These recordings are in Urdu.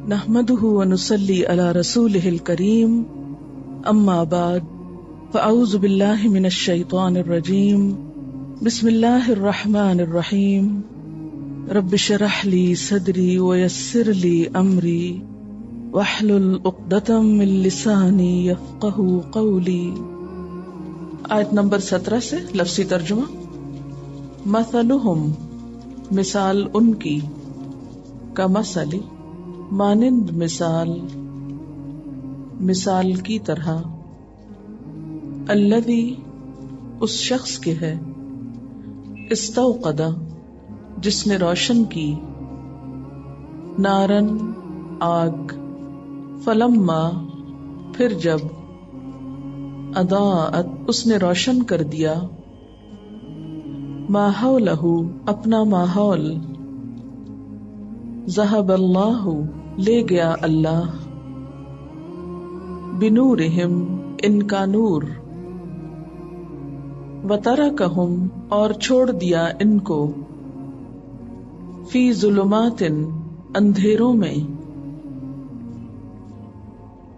نحمده ونصلي على رسوله الكريم اما بعد فاعوذ بالله من الشيطان الرجيم بسم الله الرحمن الرحيم رب اشرح لي صدري ويسر لي امري واحلل عقدة من لساني يفقهوا قولي۔ آیت نمبر 17 سے لفظی ترجمہ۔ مثلہم مثال ان کی، کمثلی مانند مثال کی طرح، الذی اس شخص کے ہے، استوقد جس نے روشن کی، نارن آگ، فلما پھر جب، اضاءت اس نے روشن کر دیا، ما حولہ اپنا ماحول، ذہب اللہ لے گیا اللہ، بنورہم ان کا نور، وترکہم اور چھوڑ دیا ان کو، فی ظلمات اندھیروں میں،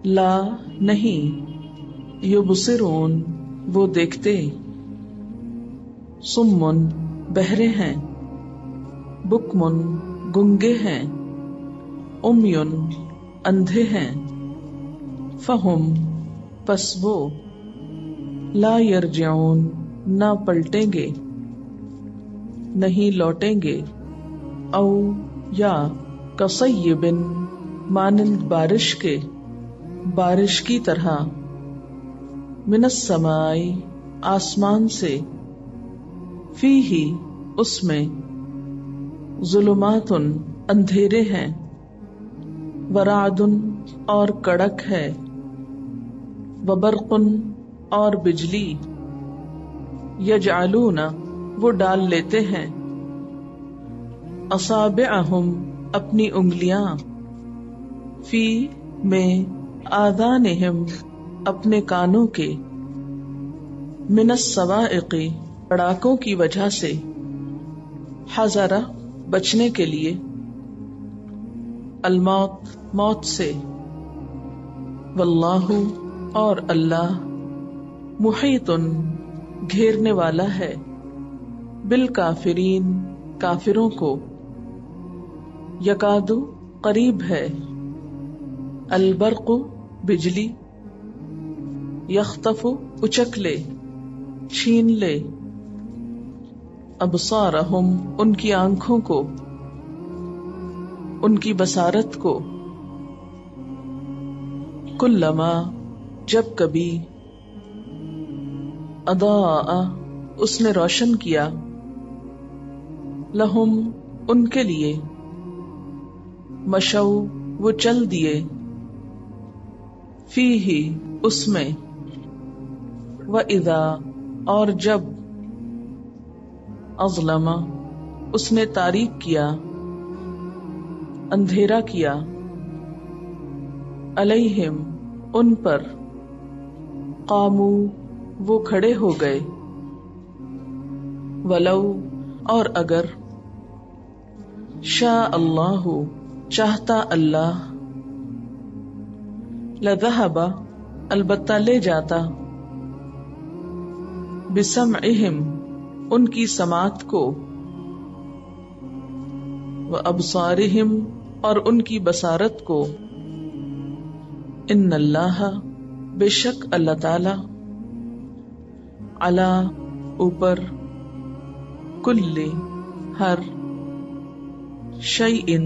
لا نہیں، یبصرون وہ دیکھتے، صم بہرے ہیں، بکم گنگے ہیں، امیٌ اندھے ہیں، فہم پس وہ، لا یرجعون نہ پلٹیں گے، نہیں لوٹیں گے، او یا کصیب مانند بارش کے، بارش کی طرح، من السماء آسمان سے، فیہ اس میں، ظلمات اندھیرے ہیں، ورعد اور کڑک ہے، وبرق اور بجلی، یجعلون وہ ڈال لیتے ہیں، اصابعہم اپنی انگلیاں، فی میں، آذانہم اپنے کانوں کے، من الصواعق پڑاکوں کی وجہ سے، حذر بچنے کے لیے، الموت موت سے، واللہ اور اللہ، محیط گھیرنے والا ہے، بالکافرین کافروں کو، یکاد قریب ہے، البرق بجلی، یخطف اچک لے، چھین لے، ابصارہم ان کی آنکھوں کو، ان کی بصارت کو، کلما جب کبھی، اضاء اس نے روشن کیا، لہم ان کے لیے، مشوا وہ چل دیے، فیہ اس میں، وَإِذَا اور جب، اظلم اس نے تاریک کیا، اندھیرا کیا، علیہم ان پر، قاموا وہ کھڑے ہو گئے، ولو اور اگر، شاء اللہ چاہتا اللہ، لذہب البتہ لے جاتا، بسمعہم ان کی سماعت کو، وابصارہم اور ان کی بصارت کو، ان اللہ بے شک اللہ تعالی، علی اوپر، کل ہر، شیء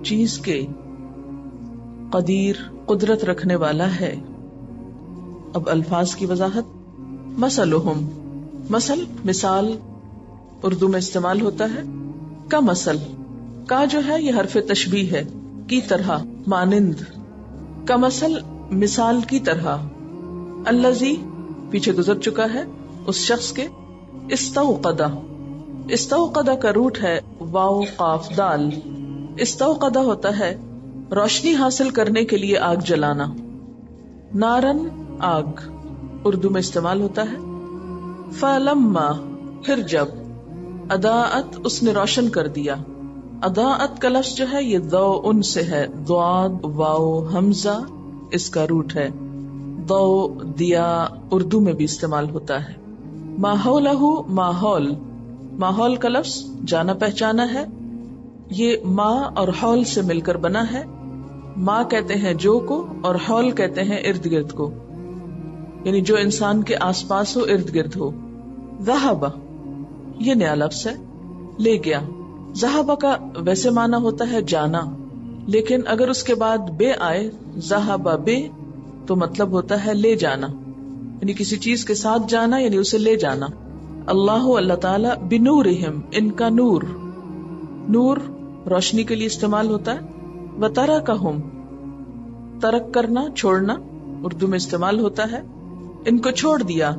چیز کے، قدیر قدرت رکھنے والا ہے۔ اب الفاظ کی وضاحت۔ مثلہم مثل مثال اردو میں استعمال ہوتا ہے، کا مثل، کا جو ہے یہ حرف تشبیہ ہے، کی طرح مانند، کا مثل مثال کی طرح، الذی پیچھے گزر چکا ہے اس شخص کے، استوقدہ استوقدہ کا روٹ ہے واو قاف دال، استوقدہ ہوتا ہے روشنی حاصل کرنے کے لیے آگ جلانا، نارن آگ اردو میں استعمال ہوتا ہے، فلما پھر جب، اضاءت اس نے روشن کر دیا، اضاءت کا لفظ جو ہے یہ ضو ان سے ہے، ضاد واو حمزہ اس کا روٹ ہے. ضو دیا اردو میں بھی استعمال ہوتا ہے. ماحولہ ماحول، ماحول کا لفظ جانا پہچانا ہے، یہ ما اور حول سے مل کر بنا ہے. ما کہتے ہیں جو کو اور حول کہتے ہیں ارد گرد کو، یعنی جو انسان کے آس پاس ہو، ارد گرد ہو. ذہب یہ نیا لفظ ہے، لے گیا. ذہب کا ویسے معنی ہوتا ہے جانا، لیکن اگر اس کے بعد بے آئے، ذہب بے، تو مطلب ہوتا ہے لے جانا، یعنی کسی چیز کے ساتھ جانا، یعنی اسے لے جانا. اللہ اللہ تعالی بنورہم ان کا نور، نور روشنی کے لیے استعمال ہوتا ہے. وترکہم ترک کرنا چھوڑنا اردو میں استعمال ہوتا ہے. ان کو چھوڑ دیا.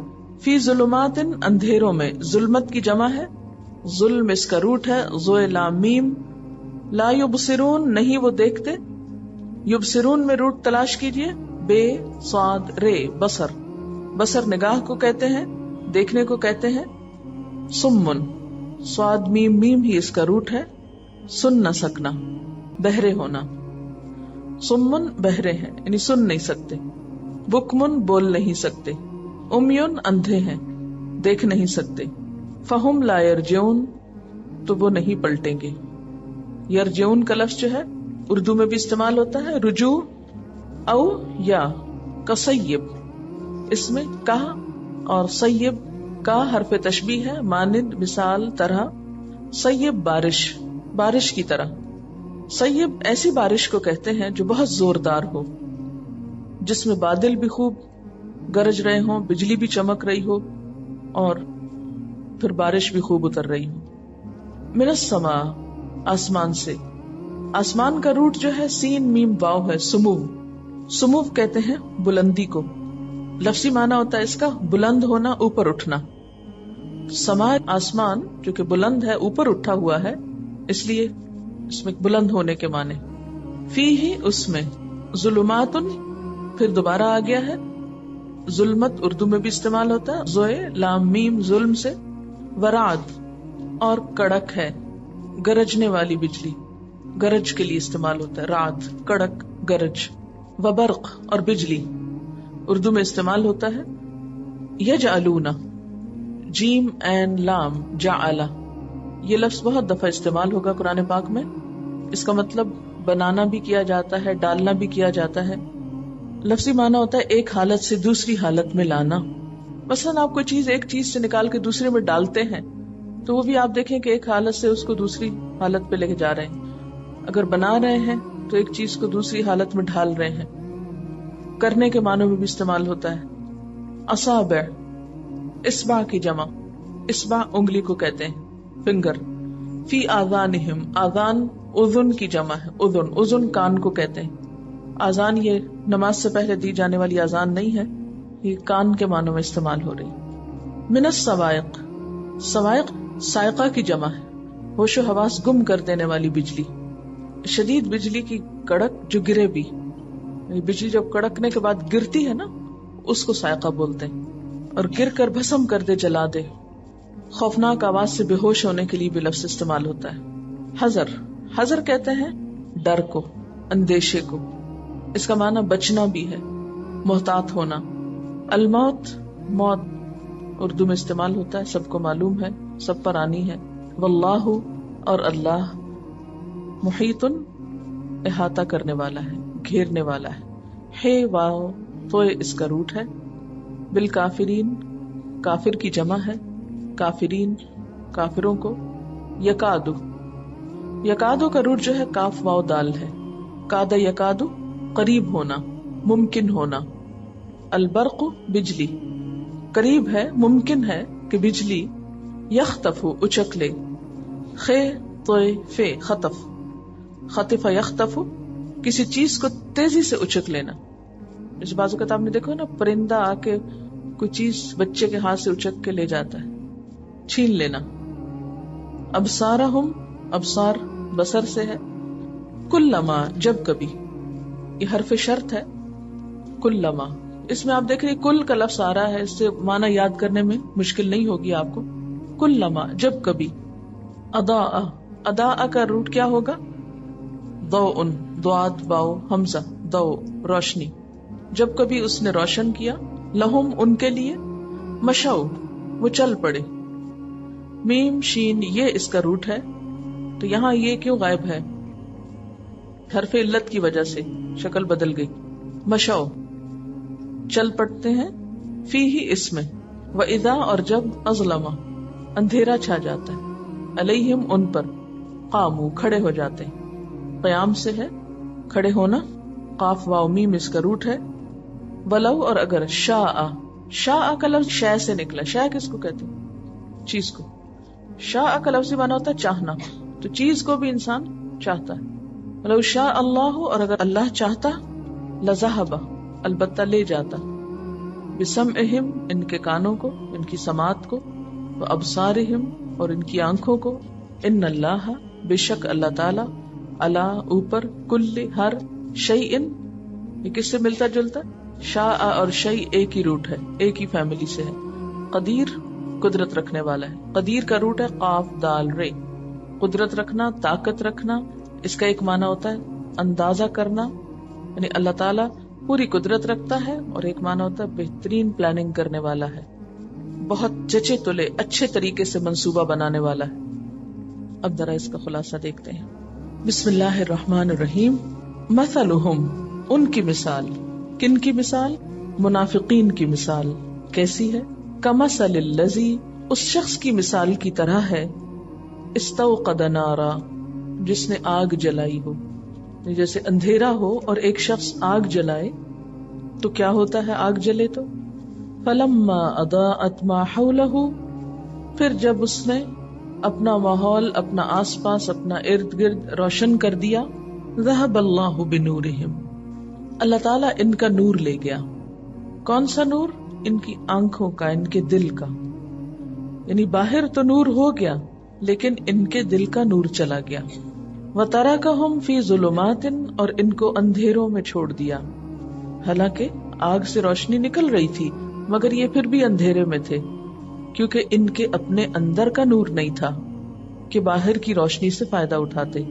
فی ظلمات اندھیروں میں، ظلمت کی جمع ہے، ظلم اس کا روٹ ہے، ذو لام میم. لا یبصرون نہیں وہ دیکھتے، یبصرون میں روٹ تلاش کیجئے، بے صاد رے بصر، بصر نگاہ کو کہتے ہیں، دیکھنے کو کہتے ہیں. سمن صاد میم میم ہی اس کا روٹ ہے، سن نہ سکنا بہرے ہونا. سمن بہرے ہیں یعنی سن نہیں سکتے. بکمن بول نہیں سکتے. امیون اندھے ہیں دیکھ نہیں سکتے. فہم لا یرجعون تو وہ نہیں پلٹیں گے. یرجعون کا لفظ جو ہے اردو میں بھی استعمال ہوتا ہے رجوع او یا کسیب، اس میں کا اور سیب کا حرف تشبیہ ہے، مانند مثال طرح. سیب بارش، بارش کی طرح. سیب ایسی بارش کو کہتے ہیں جو بہت زوردار ہو، جس میں بادل بھی خوب گرج رہے ہوں، بجلی بھی چمک رہی ہو اور پھر بارش بھی خوب اتر رہی ہو. من السماء آسمان سے، آسمان کا روٹ جو ہے سین میم واو ہے، سمو. سمو کہتے ہیں بلندی کو، لفظی معنی ہوتا ہے اس کا بلند ہونا، اوپر اٹھنا. سما آسمان جو کہ بلند ہے، اوپر اٹھا ہوا ہے، اس لیے اس میں بلند ہونے کے معنی. فی ہی اس میں، ظلمات پھر دوبارہ آ گیا ہے. ظلمت اردو میں بھی استعمال ہوتا ہے، زوئے لام میم ظلم سے. ورعد اور کڑک ہے، گرجنے والی بجلی، گرج کے لیے استعمال ہوتا ہے رعد، کڑک گرج. وبرق اور بجلی اردو میں استعمال ہوتا ہے. یجعلون جیم این لام جعل، یہ لفظ بہت دفعہ استعمال ہوگا قرآن پاک میں. اس کا مطلب بنانا بھی کیا جاتا ہے، ڈالنا بھی کیا جاتا ہے. لفظی معنی ہوتا ہے ایک حالت سے دوسری حالت میں لانا. مثلا آپ کوئی چیز ایک چیز سے نکال کے دوسرے میں ڈالتے ہیں تو وہ بھی آپ دیکھیں کہ ایک حالت سے اس کو دوسری حالت پہ لے کے جا رہے ہیں. اگر بنا رہے ہیں تو ایک چیز کو دوسری حالت میں ڈھال رہے ہیں. کرنے کے معنوں میں بھی استعمال ہوتا ہے. اصابع اصبع کی جمع، اصبع انگلی کو کہتے ہیں، فنگر. فی آذانہم آذان اذن کی جمع ہے، اذن اذن کان کو کہتے ہیں. آذان یہ نماز سے پہلے دی جانے والی آذان نہیں ہے، یہ کان کے معنوں میں استعمال ہو رہی. من الصواعق، صواعق صاعقہ کی جمع ہے، ہوش و حواس گم کر دینے والی بجلی. شدید بجلی کی کڑک جو گرے بھی، بجلی جب کڑکنے کے بعد گرتی ہے نا، اس کو صاعقہ بولتے ہیں. اور گر کر بھسم کر دے، جلا دے. خوفناک آواز سے بے ہوش ہونے کے لیے بھی لفظ استعمال ہوتا ہے. حذر، حذر کہتے ہیں ڈر کو، اندیشے کو. اس کا معنی بچنا بھی ہے، محتاط ہونا. الموت موت اردو میں استعمال ہوتا ہے، سب کو معلوم ہے، سب پر آنی ہے. واللہ اور اللہ، محیط احاطہ کرنے والا ہے، گھیرنے والا ہے. ہے واو تو اس کا روٹ ہے. بالکافرین کافر کی جمع ہے، کافرین کافروں کو. یکادو، یکادو کا روٹ جو ہے کاف واو دال ہے. کاد یکادو قریب ہونا، ممکن ہونا. البرق بجلی، قریب ہے، ممکن ہے کہ بجلی. یختف اچک لے. خے طیف خطف، خطف یختف کسی چیز کو تیزی سے اچک لینا. اس بازو کا آپ نے دیکھو نا، پرندہ آ کے کوئی چیز بچے کے ہاتھ سے اچک کے لے جاتا ہے، چھین لینا. ابصارہم ابصار بصر سے ہے. کلما جب کبھی، یہ حرف شرط ہے. کلما اس میں آپ دیکھ رہے کل کا لفظ آ رہا ہے، اس سے معنی یاد کرنے میں مشکل نہیں ہوگی آپ کو. کلما جب کبھی. اضاء ادا کا روٹ کیا ہوگا؟ ضوء، ضاد واو حمزہ، ضوء روشنی. جب کبھی اس نے روشن کیا، لہم ان کے لیے، مشو وہ چل پڑے. میم شین یہ اس کا روٹ ہے. تو یہاں یہ کیوں غائب ہے؟ حرف علت کی وجہ سے شکل بدل گئی. مشو چل پڑتے ہیں، فی ہی اس میں، وَإِذَا اور جب، اظلم اندھیرا چھا جاتا ہے، علیہم ان پر، قامو کھڑے ہو جاتے ہیں. قیام سے ہے کھڑے ہونا، قاف واو میم اس کا روٹ ہے. ولو اور اگر، شاء کا لفظ شے سے نکلا. شے کس کو کہتے ہیں؟ چیز کو. شاء کا لفظ معنی ہوتا ہے چاہنا، تو چیز کو بھی انسان چاہتا ہے. ولو شاء اللہ اور اگر اللہ چاہتا، لذہب البتہ لے جاتا، بسمعہم ان کے کانوں کو، ان کی سماعت کو، وابصارہم اور ان کی آنکھوں کو. ان اللہ بے شک اللہ تعالی، علا اوپر، کل ہر، شیئن یہ کس سے ملتا جلتا؟ شاء اور شیء ایک ہی روٹ ہے، ایک ہی فیملی سے ہے. قدیر قدرت رکھنے والا ہے. قدیر کا روٹ ہے قاف دال رے. قدرت رکھنا، طاقت رکھنا، اس کا ایک معنی ہوتا ہے اندازہ کرنا، یعنی اللہ تعالیٰ پوری قدرت رکھتا ہے، اور ایک معنی ہوتا ہے بہترین پلاننگ کرنے والا ہے، بہت جچے تلے اچھے طریقے سے منصوبہ بنانے والا ہے. اب ذرا اس کا خلاصہ دیکھتے ہیں. بسم اللہ الرحمن الرحیم. مثلہم ان کی مثال. کن کی مثال؟ منافقین کی مثال. کیسی ہے؟ کمثل الذی اس شخص کی مثال کی طرح ہے، استوقد نارا جس نے آگ جلائی ہو. جیسے اندھیرا ہو اور ایک شخص آگ جلائے تو کیا ہوتا ہے؟ آگ جلے تو فلما اضاءت ما حولہ، پھر جب اس نے اپنا ماحول، اپنا آس پاس، اپنا ارد گرد روشن کر دیا، ذہب اللہ بنورہم اللہ تعالیٰ ان کا نور لے گیا. کون سا نور؟ ان کی آنکھوں کا، ان کے دل کا. یعنی باہر تو نور ہو گیا لیکن ان کے دل کا نور چلا گیا. وَتَرَكَهُمْ فِي ظُلُمَاتٍ اور ان کو اندھیروں میں چھوڑ دیا. حالانکہ آگ سے روشنی نکل رہی تھی مگر یہ پھر بھی اندھیرے میں تھے، کیونکہ ان کے اپنے اندر کا نور نہیں تھا کہ باہر کی روشنی سے فائدہ اٹھاتے.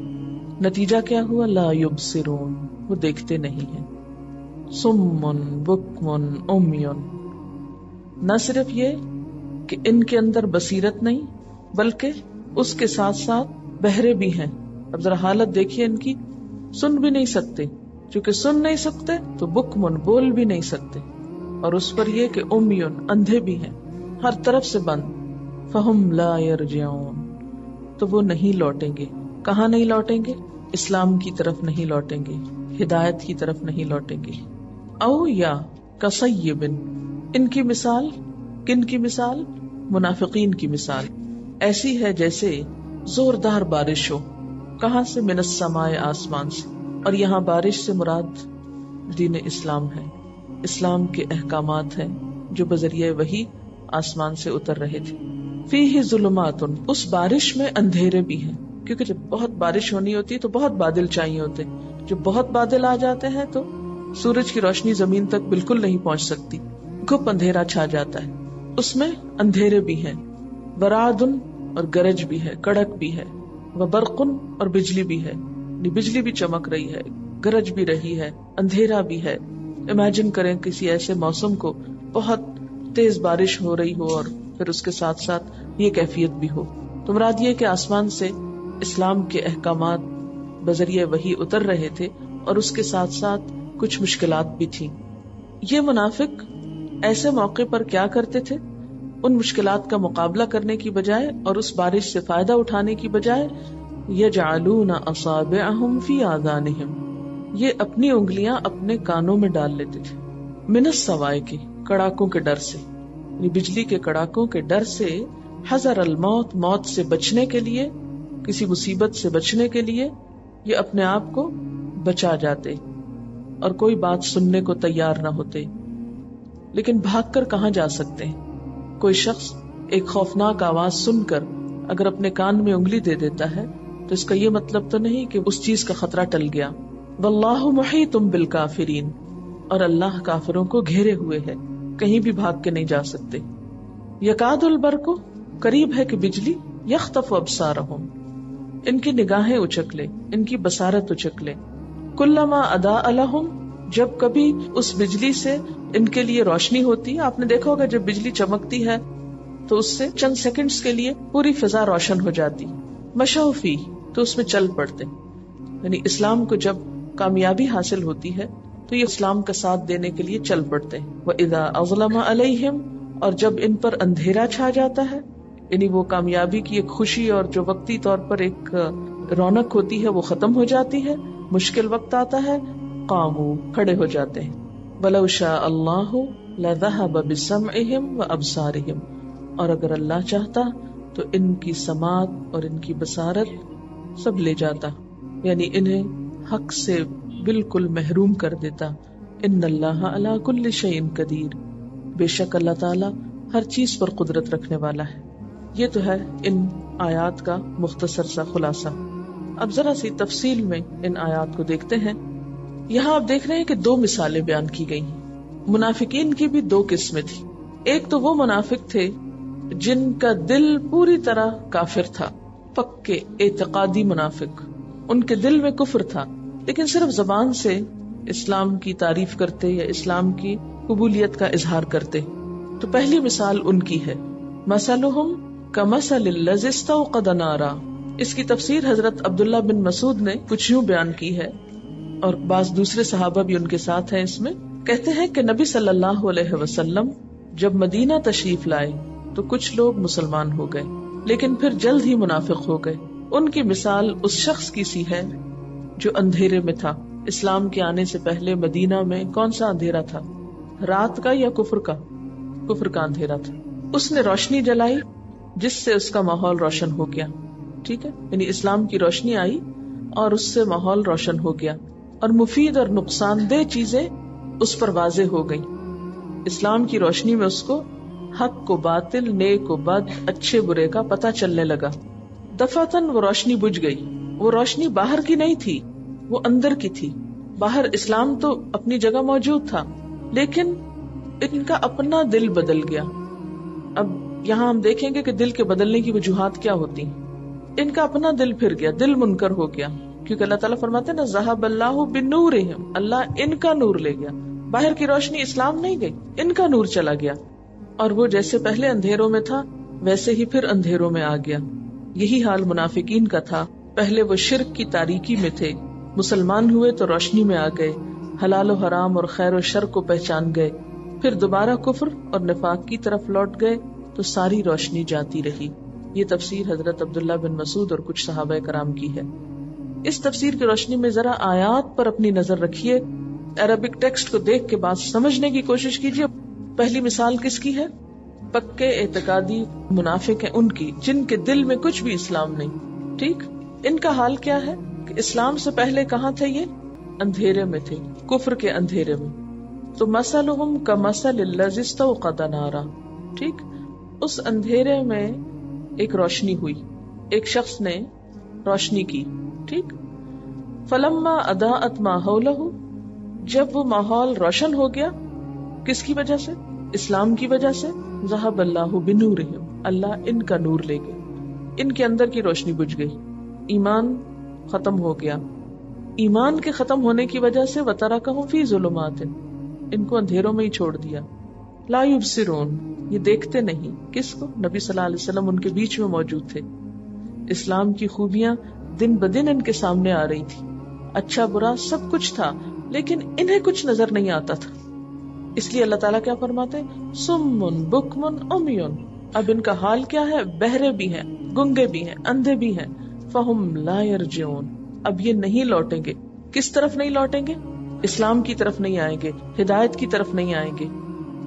نتیجہ کیا ہوا؟ لا یبصرون وہ دیکھتے نہیں ہیں. صم بکم عمی نہ صرف یہ کہ ان کے اندر بصیرت نہیں بلکہ اس کے ساتھ ساتھ بہرے بھی ہیں. اب ذرا حالت دیکھیے ان کی، سن بھی نہیں سکتے، چونکہ سن نہیں سکتے تو بکمن بول بھی نہیں سکتے، اور اس پر یہ کہ امیون اندھے بھی ہیں، ہر طرف سے بند. فہم لا یرجعون تو وہ نہیں لوٹیں گے. کہاں نہیں لوٹیں گے؟ اسلام کی طرف نہیں لوٹیں گے، ہدایت کی طرف نہیں لوٹیں گے. او یا کصیب ان کی مثال. کن کی مثال؟ منافقین کی مثال. ایسی ہے جیسے زوردار بارش ہو. کہاں سے؟ من السماء آسمان سے. اور یہاں بارش سے مراد دین اسلام ہے، اسلام کے احکامات ہیں جو بذریعہ وحی آسمان سے اتر رہے تھے. فیہ ظلمات اس بارش میں اندھیرے بھی ہیں، کیونکہ جب بہت بارش ہونی ہوتی ہے تو بہت بادل چاہیے ہوتے. جب بہت بادل آ جاتے ہیں تو سورج کی روشنی زمین تک بالکل نہیں پہنچ سکتی، گھپ اندھیرا چھا جاتا ہے. اس میں اندھیرے بھی ہیں. ورعدن اور گرج بھی ہے، کڑک بھی ہے. وبرقن اور بجلی بھی ہے، بجلی بھی چمک رہی ہے، گرج بھی رہی ہے، اندھیرا بھی ہے. امیجن کریں کسی ایسے موسم کو، بہت تیز بارش ہو رہی ہو اور پھر اس کے ساتھ ساتھ یہ کیفیت بھی ہو. تو مراد یہ کہ آسمان سے اسلام کے احکامات بذریعہ وحی اتر رہے تھے اور اس کے ساتھ ساتھ کچھ مشکلات بھی تھیں. یہ منافق ایسے موقع پر کیا کرتے تھے؟ ان مشکلات کا مقابلہ کرنے کی بجائے اور اس بارش سے فائدہ اٹھانے کی بجائے یجعلون اصابعہم فی آذانہم یہ اپنی انگلیاں اپنے کانوں میں ڈال لیتے تھے. من الصواعق کی کڑاکوں کے ڈر سے، یعنی بجلی کے کڑاکوں کے ڈر سے، حذر الموت موت سے بچنے کے لیے، کسی مصیبت سے بچنے کے لیے یہ اپنے آپ کو بچا جاتے اور کوئی بات سننے کو تیار نہ ہوتے. لیکن بھاگ کر کہاں جا سکتے ہیں؟ کوئی شخص ایک خوفناک آواز سن کر اگر اپنے کان میں انگلی دے دیتا ہے تو اس کا یہ مطلب تو نہیں کہ اس چیز کا خطرہ ٹل گیا. واللہ محیط بالکافرین اور اللہ کافروں کو گھیرے ہوئے ہے، کہیں بھی بھاگ کے نہیں جا سکتے. یکاد البرق قریب ہے کہ بجلی، یخطف ابصارہم ان کی نگاہیں اچک لے، ان کی بصارت اچک لے. کلما اضاء لہم، جب کبھی اس بجلی سے ان کے لیے روشنی ہوتی ہے. آپ نے دیکھا ہوگا جب بجلی چمکتی ہے تو اس سے چند سیکنڈز کے لیے پوری فضا روشن ہو جاتی. مشوا فیہ، تو اس میں چل پڑتے. یعنی اسلام کو جب کامیابی حاصل ہوتی ہے تو یہ اسلام کا ساتھ دینے کے لیے چل پڑتے ہیں. وَإِذَا أَظْلَمَ عَلَيْهِمْ، اور جب ان پر اندھیرا چھا جاتا ہے، یعنی وہ کامیابی کی ایک خوشی اور جو وقتی طور پر ایک رونق ہوتی ہے وہ ختم ہو جاتی ہے، مشکل وقت آتا ہے، قاموا، کھڑے ہو جاتے ہیں. وَلَوْ شَاءَ اللَّهُ لَذَهَبَ بِسَمْعِهِمْ وَأَبْصَارِهِمْ، اور اگر اللہ چاہتا تو ان کی سماعت اور ان کی بصارت سب لے جاتا، یعنی انہیں حق سے بالکل محروم کر دیتا. ان اللہ علی کل شیء قدیر، بے شک اللہ تعالی ہر چیز پر قدرت رکھنے والا ہے. یہ تو ہے ان آیات کا مختصر سا خلاصہ. اب ذرا سی تفصیل میں ان آیات کو دیکھتے ہیں. یہاں آپ دیکھ رہے ہیں کہ دو مثالیں بیان کی گئی ہیں. منافقین کی بھی دو قسمیں تھی. ایک تو وہ منافق تھے جن کا دل پوری طرح کافر تھا، پکے اعتقادی منافق. ان کے دل میں کفر تھا لیکن صرف زبان سے اسلام کی تعریف کرتے یا اسلام کی قبولیت کا اظہار کرتے. تو پہلی مثال ان کی ہے، مثلہم کمثل الذی استوقد نارا. اس کی تفسیر حضرت عبداللہ بن مسعود نے کچھ یوں بیان کی ہے، اور بعض دوسرے صحابہ بھی ان کے ساتھ ہیں. اس میں کہتے ہیں کہ نبی صلی اللہ علیہ وسلم جب مدینہ تشریف لائے تو کچھ لوگ مسلمان ہو گئے لیکن پھر جلد ہی منافق ہو گئے. ان کی مثال اس شخص کی سی ہے جو اندھیرے میں تھا. اسلام کے آنے سے پہلے مدینہ میں کون سا اندھیرا تھا؟ رات کا یا کفر کا؟ کفر کا اندھیرا تھا. اس نے روشنی جلائی جس سے اس کا ماحول روشن ہو گیا. ٹھیک ہے، یعنی اسلام کی روشنی آئی اور اس سے ماحول روشن ہو گیا، اور مفید اور نقصان دہ چیزیں اس پر واضح ہو گئی. اسلام کی روشنی میں اس کو حق کو باطل، نیک کو بد، اچھے برے کا پتہ چلنے لگا. دفعتاً وہ روشنی بجھ گئی. وہ روشنی باہر کی نہیں تھی، وہ اندر کی تھی. باہر اسلام تو اپنی جگہ موجود تھا لیکن ان کا اپنا دل بدل گیا. اب یہاں ہم دیکھیں گے کہ دل کے بدلنے کی وجوہات کیا ہوتی ہیں. ان کا اپنا دل پھر گیا، دل منکر ہو گیا، کیونکہ اللہ تعالیٰ فرماتے ہیں نا ذہب اللہ بنورہم، اللہ ان کا نور لے گیا. باہر کی روشنی اسلام نہیں گئی، ان کا نور چلا گیا، اور وہ جیسے پہلے اندھیروں میں تھا ویسے ہی پھر اندھیروں میں آ گیا. یہی حال منافقین کا تھا. پہلے وہ شرک کی تاریکی میں تھے، مسلمان ہوئے تو روشنی میں آ گئے، حلال و حرام اور خیر و شر کو پہچان گئے. پھر دوبارہ کفر اور نفاق کی طرف لوٹ گئے تو ساری روشنی جاتی رہی. یہ تفسیر حضرت عبداللہ بن مسعود اور کچھ صحابہ کرام کی ہے. اس تفسیر کی روشنی میں ذرا آیات پر اپنی نظر رکھیے، عربک ٹیکسٹ کو دیکھ کے بات سمجھنے کی کوشش کیجیے. پہلی مثال کس کی ہے؟ پکے اعتقادی منافق ہیں ان کی جن کے دل میں کچھ بھی اسلام نہیں. ٹھیک، ان کا حال کیا ہے کہ اسلام سے پہلے کہاں تھے؟ یہ اندھیرے میں تھے، کفر کے اندھیرے میں. تو مثلہم کمثل الذی استوقد نارا. ٹھیک، اس اندھیرے میں ایک روشنی ہوئی، ایک شخص نے روشنی کی. ٹھیک، فلما اضاءت ما حولہ، جب وہ ماحول روشن ہو گیا، کس کی وجہ سے؟ اسلام کی وجہ سے. ذہب اللہ بنورہم، اللہ ان کا نور لے گئے، ان کے اندر کی روشنی بجھ گئی، ایمان ختم ہو گیا. ایمان کے ختم ہونے کی وجہ سے وترکہم فی ظلمات، ان کو اندھیروں میں ہی چھوڑ دیا. لا یبصرون، یہ دیکھتے نہیں. کس کو؟ نبی صلی اللہ علیہ وسلم ان کے بیچ میں موجود تھے. اسلام کی خوبیاں دن بدن ان کے سامنے آ رہی تھی، اچھا برا سب کچھ تھا، لیکن انہیں کچھ نظر نہیں آتا تھا. اس لیے اللہ تعالیٰ کیا فرماتے ہیں؟ سمن بکمن عمیون. اب ان کا حال کیا ہے؟ بہرے بھی ہیں، گنگے بھی ہیں، اندھے بھی ہیں. فہم لا یرجعون، اب یہ نہیں لوٹیں گے. کس طرف نہیں لوٹیں گے؟ اسلام کی طرف نہیں آئیں گے، ہدایت کی طرف نہیں آئیں گے.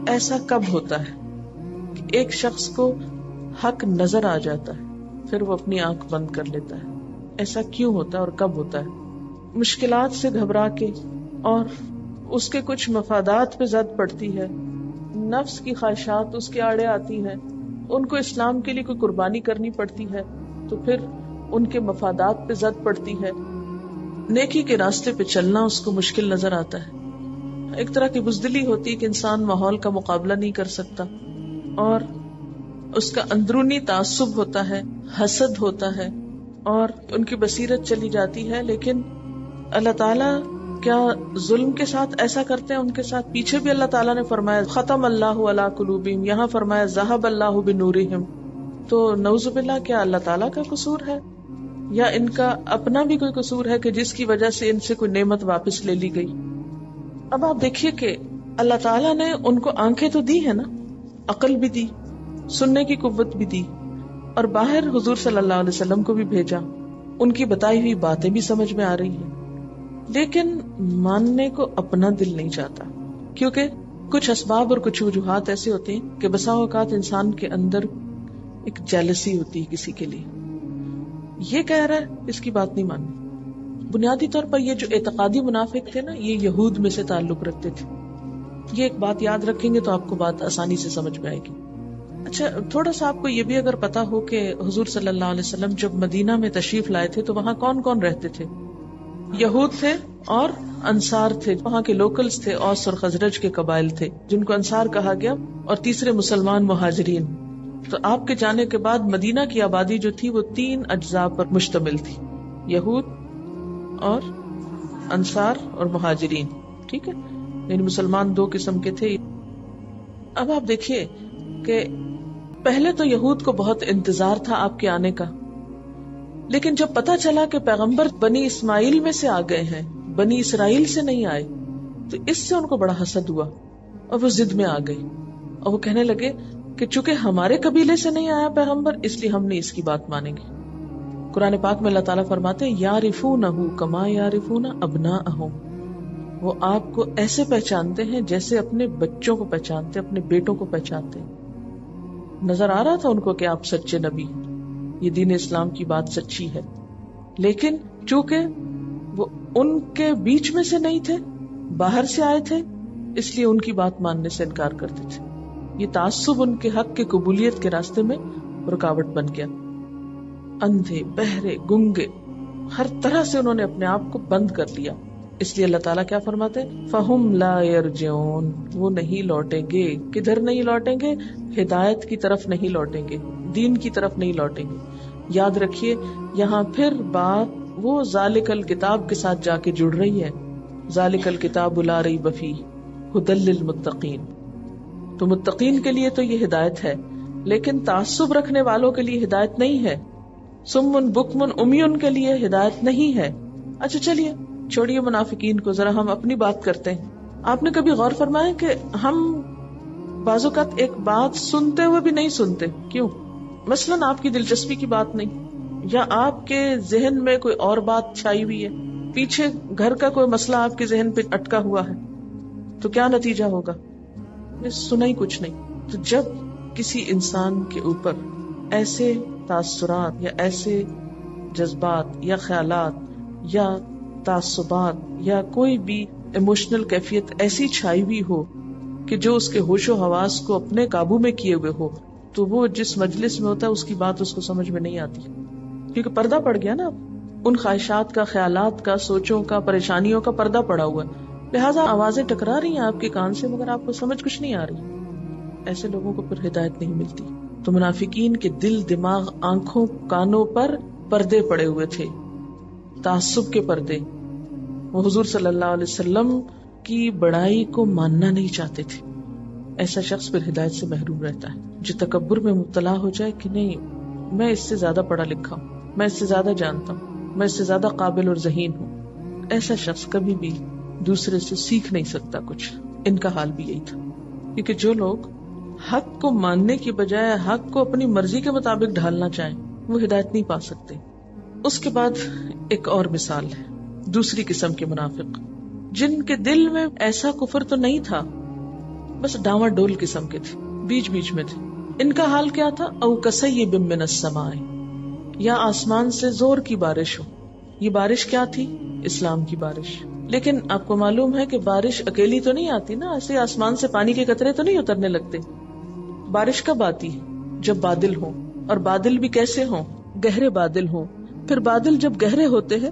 ایسا کب ہوتا ہے کہ ایک شخص کو حق نظر آ جاتا ہے پھر وہ اپنی آنکھ بند کر لیتا ہے؟ ایسا کیوں ہوتا ہے اور کب ہوتا ہے؟ مشکلات سے گھبرا کے، اور اس کے کچھ مفادات پہ زد پڑتی ہے، نفس کی خواہشات اس کے آڑے آتی ہیں، ان کو اسلام کے لیے کوئی قربانی کرنی پڑتی ہے تو پھر ان کے مفادات پہ زد پڑتی ہے. نیکی کے راستے پہ چلنا اس کو مشکل نظر آتا ہے. ایک طرح کی بزدلی ہوتی ہے کہ انسان ماحول کا مقابلہ نہیں کر سکتا، اور اس کا اندرونی تعصب ہوتا ہے، حسد ہوتا ہے، اور ان کی بصیرت چلی جاتی ہے. لیکن اللہ تعالیٰ کیا ظلم کے ساتھ ایسا کرتے ہیں ان کے ساتھ؟ پیچھے بھی اللہ تعالیٰ نے فرمایا ختم اللہ علی قلوبہم، یہاں فرمایا ذہب اللہ بنورہم. تو نعوذ باللہ کیا اللہ تعالیٰ کا قصور ہے یا ان کا اپنا بھی کوئی قصور ہے کہ جس کی وجہ سے ان سے کوئی نعمت واپس لے لی گئی؟ اب آپ دیکھیے کہ اللہ تعالیٰ نے ان کو آنکھیں تو دی ہے نا، عقل بھی دی، سننے کی قوت بھی دی، اور باہر حضور صلی اللہ علیہ وسلم کو بھی بھیجا، ان کی بتائی ہوئی باتیں بھی سمجھ میں آ رہی ہیں، لیکن ماننے کو اپنا دل نہیں چاہتا. کیونکہ کچھ اسباب اور کچھ وجوہات ایسے ہوتے ہیں کہ بسا اوقات انسان کے اندر ایک جیلسی ہوتی ہے کسی کے لیے، یہ کہہ رہا ہے اس کی بات نہیں ماننی. بنیادی طور پر یہ جو اعتقادی منافق تھے نا، یہ یہود میں سے تعلق رکھتے تھے. یہ ایک بات یاد رکھیں گے تو آپ کو بات آسانی سے سمجھ میں آئے گی. اچھا، تھوڑا سا آپ کو یہ بھی اگر پتا ہو کہ حضور صلی اللہ علیہ وسلم جب مدینہ میں تشریف لائے تھے تو وہاں کون کون رہتے تھے؟ یہود تھے اور انصار تھے. وہاں کے لوکلز تھے، اوس اور خزرج کے قبائل تھے جن کو انصار کہا گیا، اور تیسرے مسلمان مہاجرین. تو آپ کے جانے کے بعد مدینہ کی آبادی جو تھی وہ 3 اجزاء پر مشتمل تھی، یہود اور انصار اور مہاجرین. ٹھیک ہے، یعنی مسلمان 2 قسم کے تھے. اب آپ دیکھیے کہ پہلے تو یہود کو بہت انتظار تھا آپ کے آنے کا، لیکن جب پتا چلا کہ پیغمبر بنی اسماعیل میں سے آ گئے ہیں، بنی اسرائیل سے نہیں آئے، تو اس سے ان کو بڑا حسد ہوا اور وہ ضد میں آ گئے، اور وہ کہنے لگے کہ چونکہ ہمارے قبیلے سے نہیں آیا پیغمبر، اس لیے ہم نے اس کی بات مانیں گے. قرآن پاک میں اللہ تعالیٰ فرماتے ہیں یعرفونہ کما یعرفون ابناءہم، وہ آپ کو ایسے پہچانتے ہیں جیسے اپنے بچوں کو پہچانتے، اپنے بیٹوں کو پہچانتے. نظر آ رہا تھا ان کو کہ آپ سچے نبی، یہ دین اسلام کی بات سچی ہے، لیکن چونکہ وہ ان کے بیچ میں سے نہیں تھے، باہر سے آئے تھے، اس لیے ان کی بات ماننے سے انکار کرتے تھے. یہ تعصب ان کے حق کی قبولیت کے راستے میں رکاوٹ بن گیا. اندھے، بہرے، گنگے، ہر طرح سے انہوں نے اپنے آپ کو بند کر لیا. اس لیے اللہ تعالیٰ کیا فرماتے ہیں؟ فَهُمْ لَا يَرْجِعُونَ، وہ نہیں لوٹیں گے. کدھر نہیں لوٹیں گے؟ ہدایت کی طرف نہیں لوٹیں گے، دین کی طرف نہیں لوٹیں گے. یاد رکھیے یہاں پھر بات وہ ذالک الکتاب کے ساتھ جا کے جڑ رہی ہے. ذالک الکتاب لا ریب فیہ ھدی للمتقین. تو متقین کے لیے تو یہ ہدایت ہے، لیکن تعصب رکھنے والوں کے لیے ہدایت نہیں ہے. سمن بکمن امیون کے لیے ہدایت نہیں ہے. اچھا چلیے چھوڑیے منافقین کو، ذرا ہم اپنی بات کرتے ہیں. آپ نے کبھی غور فرمایا کہ ہم بعض اوقات ایک بات سنتے ہوئے بھی نہیں سنتے؟ کیوں؟ مثلاً آپ کی دلچسپی کی بات نہیں، یا آپ کے ذہن میں کوئی اور بات چھائی ہوئی ہے، پیچھے گھر کا کوئی مسئلہ آپ کے ذہن پہ اٹکا ہوا ہے، تو کیا نتیجہ ہوگا؟ سنا ہی کچھ نہیں. تو جب کسی انسان کے اوپر ایسے تاثرات یا ایسے جذبات یا خیالات یا تعصبات یا کوئی بھی ایموشنل کیفیت ایسی چھائی ہوئی ہو کہ جو اس کے ہوش و حواس کو اپنے قابو میں کیے ہوئے ہو، تو وہ جس مجلس میں ہوتا ہے اس کی بات اس کو سمجھ میں نہیں آتی، کیونکہ پردہ پڑ گیا نا. ان خواہشات کا، خیالات کا، سوچوں کا، پریشانیوں کا پردہ پڑا ہوا ہے. لہٰذا آوازیں ٹکرا رہی ہیں آپ کے کان سے، مگر آپ کو سمجھ کچھ نہیں آ رہی. ایسے لوگوں کو پھر ہدایت نہیں ملتی. تو منافقین کے دل، دماغ، آنکھوں، کانوں پر پردے پڑے ہوئے تھے، تعصب کے پردے. وہ حضور صلی اللہ علیہ وسلم کی بڑائی کو ماننا نہیں چاہتے تھے. ایسا شخص پھر ہدایت سے محروم رہتا ہے. جو تکبر میں مبتلا ہو جائے کہ نہیں میں اس سے زیادہ پڑھا لکھا ہوں، میں اس سے زیادہ جانتا ہوں، میں اس سے زیادہ قابل اور ذہین ہوں، ایسا شخص کبھی بھی دوسرے سے سیکھ نہیں سکتا کچھ. ان کا حال بھی یہی تھا، کیونکہ جو لوگ حق کو ماننے کی بجائے حق کو اپنی مرضی کے مطابق ڈھالنا چاہیں وہ ہدایت نہیں پا سکتے. اس کے بعد ایک اور مثال ہے دوسری قسم کے منافق، جن کے دل میں ایسا کفر تو نہیں تھا، بس ڈاواں ڈول قسم کے تھے، بیچ بیچ میں تھے. ان کا حال کیا تھا؟ او کصیب من السماء، یا آسمان سے زور کی بارش ہو. یہ بارش کیا تھی؟ اسلام کی بارش. لیکن آپ کو معلوم ہے کہ بارش اکیلی تو نہیں آتی نا، ایسے آسمان سے پانی کے قطرے تو نہیں اترنے لگتے. بارش کب آتی؟ جب بادل ہوں، اور بادل بھی کیسے ہوں؟ گہرے بادل ہوں. پھر بادل جب گہرے ہوتے ہیں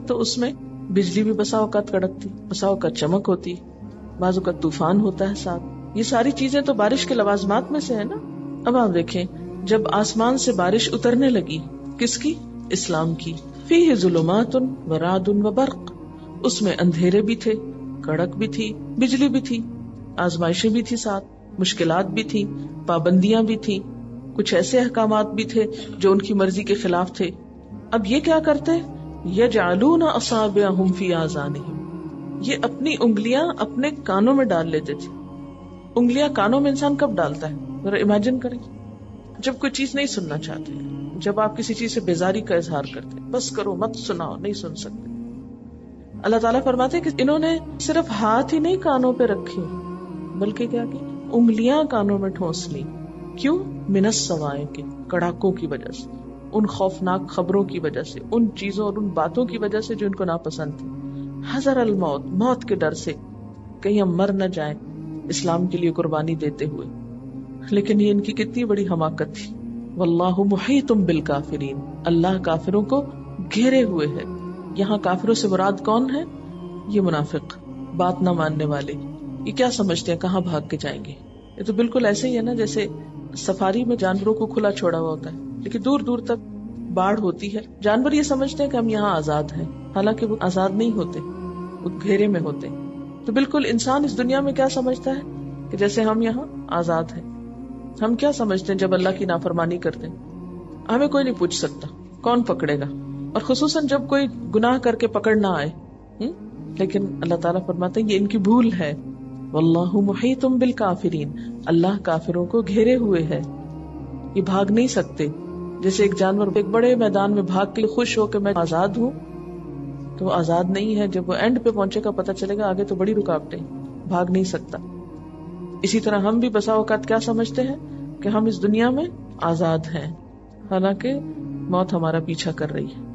تو اس میں بجلی بھی بسا اوقات کڑکتی، بسا اوقات چمک ہوتی، بعض اوقات طوفان ہوتا ہے ساتھ. یہ ساری چیزیں تو بارش کے لوازمات میں سے ہے نا. اب آپ دیکھیں جب آسمان سے بارش اترنے لگی، کس کی؟ اسلام کی. فیہ ظلمات و رعد و برق، اس میں اندھیرے بھی تھے، کڑک بھی تھی، بجلی بھی تھی، آزمائشیں بھی تھی، ساتھ مشکلات بھی تھی، پابندیاں بھی تھی، کچھ ایسے احکامات بھی تھے جو ان کی مرضی کے خلاف تھے. اب یہ کیا کرتے؟ یجعلون اصابعہم فی آذانہم، یہ اپنی انگلیاں اپنے کانوں میں ڈال لیتے تھے. انگلیاں کانوں میں انسان کب ڈالتا ہے؟ ذرا امیجن کریں، جب کوئی چیز نہیں سننا چاہتے، جب آپ کسی چیز سے بیزاری کا اظہار کرتے، بس کرو مت سناؤ، نہیں سن سکتے. اللہ تعالیٰ فرماتے ہیں کہ انہوں نے صرف ہاتھ ہی نہیں کانوں پہ رکھے، بلکہ کیا کی؟ انگلیاں کانوں میں ٹھونس لی. کیوں؟ من السوائے کے کڑاکوں کی وجہ سے، ان خوفناک خبروں کی وجہ سے، ان چیزوں اور ان باتوں کی وجہ سے جو ان کو ناپسند تھی. حذر الموت، موت کے ڈر سے، کہیں ہم مر نہ جائیں اسلام کے لیے قربانی دیتے ہوئے. لیکن یہ ان کی کتنی بڑی حماقت تھی. واللہ محیط بالکافرین، اللہ کافروں کو گھیرے ہوئے ہے. یہاں کافروں سے مراد کون ہے؟ یہ منافق، بات نہ ماننے والے. یہ کیا سمجھتے ہیں کہاں بھاگ کے جائیں گے؟ یہ تو بالکل ایسے ہی ہے نا جیسے سفاری میں جانوروں کو کھلا چھوڑا ہوا ہوتا ہے لیکن دور دور تک باڑ ہوتی ہے. جانور یہ سمجھتے ہیں کہ ہم یہاں آزاد ہیں، حالانکہ وہ آزاد نہیں ہوتے، وہ گھیرے میں ہوتے. تو بالکل انسان اس دنیا میں کیا سمجھتا ہے کہ جیسے ہم یہاں آزاد ہیں. ہم کیا سمجھتے ہیں جب اللہ کی نافرمانی کرتے ہیں؟ ہمیں کوئی نہیں پوچھ سکتا، کون پکڑے گا؟ اور خصوصاً جب کوئی گناہ کر کے پکڑ نہ آئے. لیکن اللہ تعالیٰ فرماتے ہیں یہ ان کی بھول ہے. واللہ محیط بالکافرین، اللہ کافروں کو گھیرے ہوئے ہے، یہ بھاگ نہیں سکتے. جیسے ایک جانور ایک بڑے میدان میں بھاگ کے خوش ہو کہ میں آزاد ہوں، تو وہ آزاد نہیں ہے. جب وہ اینڈ پہ پہنچے گا پتہ چلے گا آگے تو بڑی رکاوٹیں، بھاگ نہیں سکتا. اسی طرح ہم بھی بسا اوقات کیا سمجھتے ہیں کہ ہم اس دنیا میں آزاد ہیں، حالانکہ موت ہمارا پیچھا کر رہی ہے.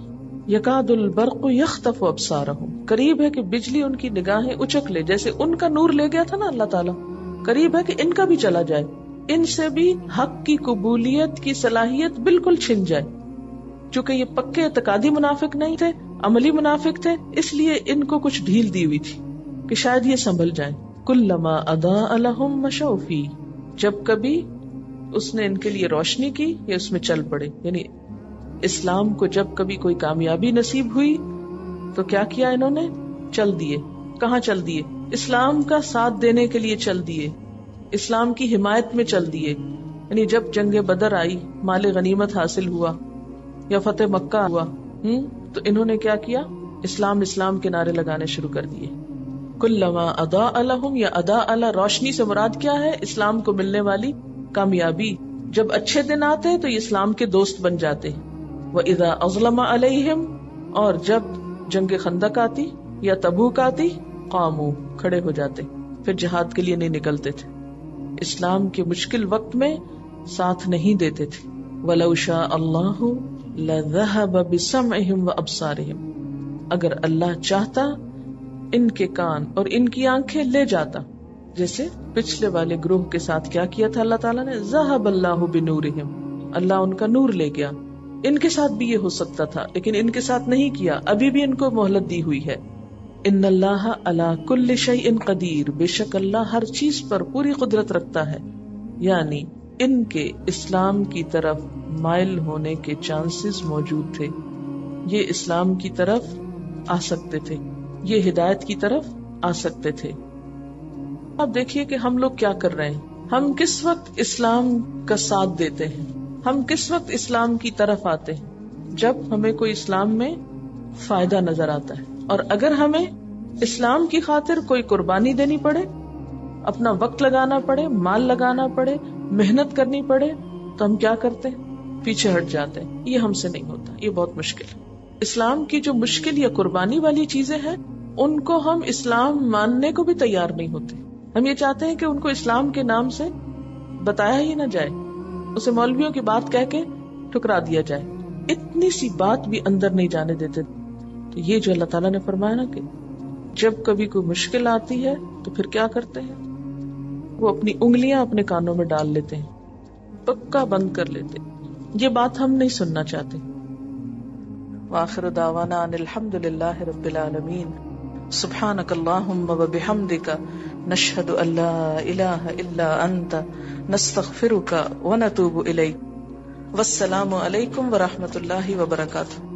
یکاد البرق یخطف ابصارہم، قریب ہے کہ بجلی ان کی نگاہیں اچک لے. جیسے ان کا نور لے گیا تھا نا اللہ تعالیٰ، قریب ہے کہ ان کا بھی چلا جائے، ان سے بھی حق کی قبولیت کی صلاحیت بالکل چھن جائے. چونکہ یہ پکے اعتقادی منافق نہیں تھے، عملی منافق تھے، اس لیے ان کو کچھ ڈھیل دی ہوئی تھی کہ شاید یہ سنبھل جائیں. کلما اضاء لهم مشوا فیہ، جب کبھی اس نے ان کے لیے روشنی کی یا اس میں چل پڑے. یعنی اسلام کو جب کبھی کوئی کامیابی نصیب ہوئی تو کیا کیا انہوں نے؟ چل دیے. کہاں چل دیے؟ اسلام کا ساتھ دینے کے لیے چل دیے، اسلام کی حمایت میں چل دیے. یعنی جب جنگ بدر آئی، مال غنیمت حاصل ہوا یا فتح مکہ ہوا، تو انہوں نے کیا کیا؟ اسلام اسلام کے نعرے لگانے شروع کر دیے. کلما اضاء لهم، یا اضاء، روشنی سے مراد کیا ہے؟ اسلام کو ملنے والی کامیابی. جب اچھے دن آتے تو یہ اسلام کے دوست بن جاتے. وَإِذَا أَظْلَمَ عَلَيْهِمْ، اور جب جنگ خندق آتی یا تبوک آتی، قاموا، کھڑے ہو جاتے، پھر جہاد کے لیے نہیں نکلتے تھے، اسلام کے مشکل وقت میں ساتھ نہیں دیتے تھے. وَلَوْ شَاءَ اللَّهُ لَذَهَبَ بِسَمْعِهِمْ وَأَبْصَارِهِمْ، اگر اللہ چاہتا ان کے کان اور ان کی آنکھیں لے جاتا. جیسے پچھلے والے گروہ کے ساتھ کیا کیا تھا اللہ تعالیٰ نے؟ ذَهَبَ اللَّهُ بِنُورِهِمْ، اللہ ان کا نور لے گیا. ان کے ساتھ بھی یہ ہو سکتا تھا لیکن ان کے ساتھ نہیں کیا، ابھی بھی ان کو مہلت دی ہوئی ہے. ان اللہ علی کل شیء قدیر، بے شک اللہ ہر چیز پر پوری قدرت رکھتا ہے. یعنی ان کے اسلام کی طرف مائل ہونے کے چانسز موجود تھے، یہ اسلام کی طرف آ سکتے تھے، یہ ہدایت کی طرف آ سکتے تھے. اب دیکھیے کہ ہم لوگ کیا کر رہے ہیں. ہم کس وقت اسلام کا ساتھ دیتے ہیں، ہم کس وقت اسلام کی طرف آتے ہیں؟ جب ہمیں کوئی اسلام میں فائدہ نظر آتا ہے، اور اگر ہمیں اسلام کی خاطر کوئی قربانی دینی پڑے، اپنا وقت لگانا پڑے، مال لگانا پڑے، محنت کرنی پڑے، تو ہم کیا کرتے ہیں؟ پیچھے ہٹ جاتے ہیں. یہ ہم سے نہیں ہوتا، یہ بہت مشکل ہے. اسلام کی جو مشکل یا قربانی والی چیزیں ہیں ان کو ہم اسلام ماننے کو بھی تیار نہیں ہوتے. ہم یہ چاہتے ہیں کہ ان کو اسلام کے نام سے بتایا ہی نہ جائے، اسے مولویوں کی بات کہہ کے ٹھکرا دیا جائے، اتنی سی بات بھی اندر نہیں جانے دیتے. تو یہ جو اللہ تعالیٰ نے فرمایا نا کہ جب کبھی کوئی مشکل آتی ہے تو پھر کیا کرتے ہیں؟ وہ اپنی انگلیاں اپنے کانوں میں ڈال لیتے ہیں، پکا بند کر لیتے. یہ بات ہم نہیں سننا چاہتے. وآخر دعوانا ان الحمد للہ رب العالمین. سبحانک اللہم وبحمدک، نشہد ان لا الہ الا انت، نستغفرک ونتوب الیک. والسلام علیکم ورحمۃ اللہ وبرکاتہ.